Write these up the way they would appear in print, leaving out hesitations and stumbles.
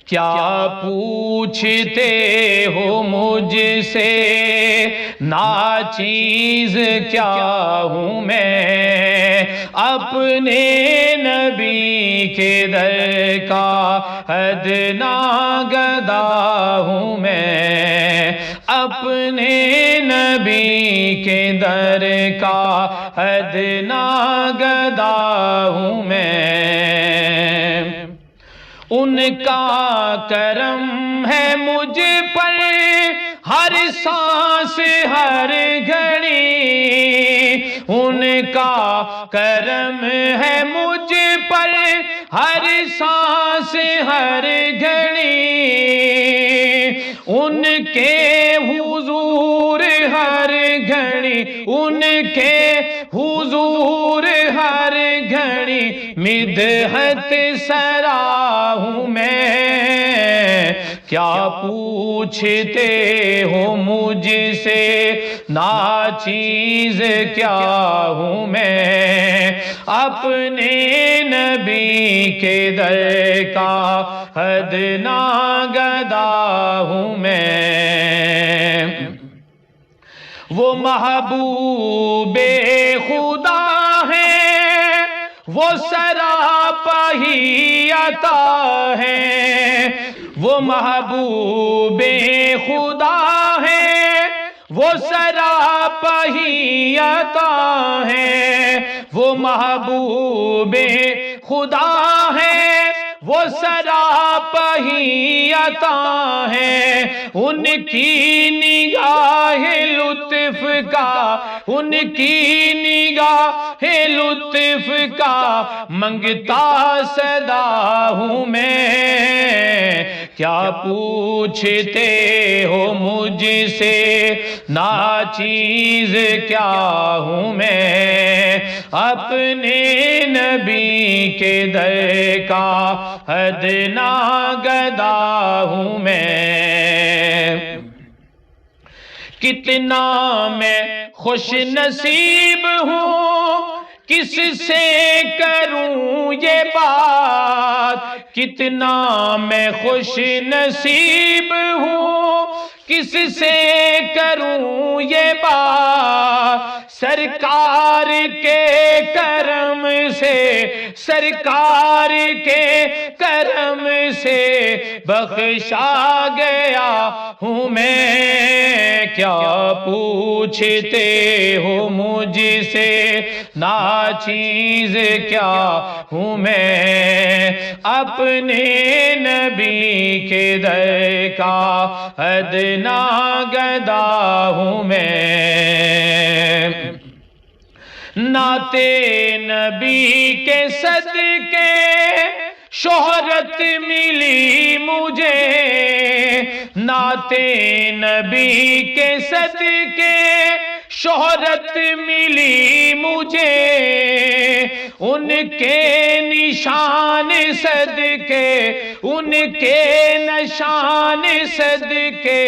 کیا پوچھتے ہو مجھ سے، ناچیز کیا ہوں میں، اپنے نبی کے در کا ادنا گدا ہوں میں، اپنے نبی کے در کا ادنا گدا ہوں میں۔ ان کا کرم ہے مجھ پر ہر سانس ہر گھڑی، ان کا کرم ہے مجھ پر ہر سانس ہر گھڑی، ان کے حضور ہر گھڑی، ان کے حضور ہر گھڑی مدحت سرا ہوں میں۔ کیا پوچھتے ہو مجھ سے، ناچیز کیا ہوں میں، اپنے نبی کے در کا ادنا گدا ہوں میں۔ وہ محبوب خدا ہے، وہ سراپا ہی عطا ہے، وہ محبوب خدا ہے، وہ سراپا ہی عطا ہے، وہ محبوب خدا ہے، وہ سراپا ہی عطا ہے، ان کی نگاہ لطف کا، ان کی نگاہ لطف کا منگتا صدا ہوں میں۔ کیا پوچھتے ہو مجھ سے، ناچیز کیا ہوں میں، اپنے نبی کے در کا ادنا گدا ہوں میں۔ کتنا میں خوش نصیب ہوں، کس سے کروں یہ بات، کتنا میں خوش نصیب ہوں، کس سے کروں یہ بات، سرکار کے کرم سے، سرکار کے کرم سے بخشا گیا ہوں میں۔ کیا پوچھتے ہو مجھ سے، ناچیز کیا ہوں میں، اپنے نبی کے در کا ادنا گدا ہوں میں۔ نعت نبی کے صدقے شہرت ملی مجھے، نعت نبی کے صدقے شہرت ملی مجھے، ان کے نشان صدقے، ان کے نشان صدقے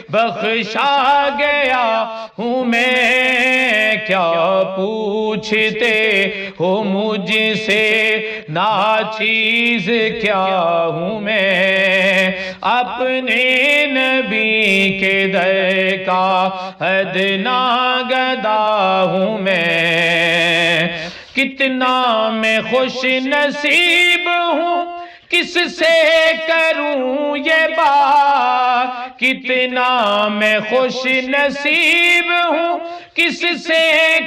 بخشا گیا ہوں میں۔ کیا پوچھتے ہو مجھ سے، ناچیز کیا ہوں میں، اپنے نبی کے در کا ادنا گدا ہوں میں۔ کتنا میں خوش نصیب ہوں، کس سے کروں یہ بات، کتنا میں خوش نصیب ہوں، کس سے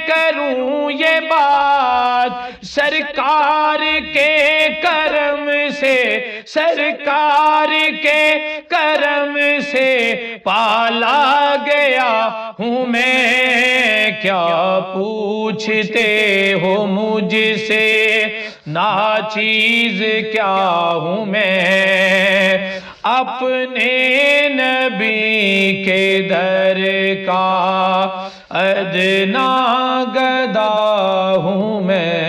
کروں یہ بات، سرکار کے کرم سے، سرکار کے کرم سے پالا گیا ہوں میں۔ کیا پوچھتے ہو مجھ سے، ناچیز کیا ہوں میں، اپنے نبی کے در کا ادنا گدا ہوں میں۔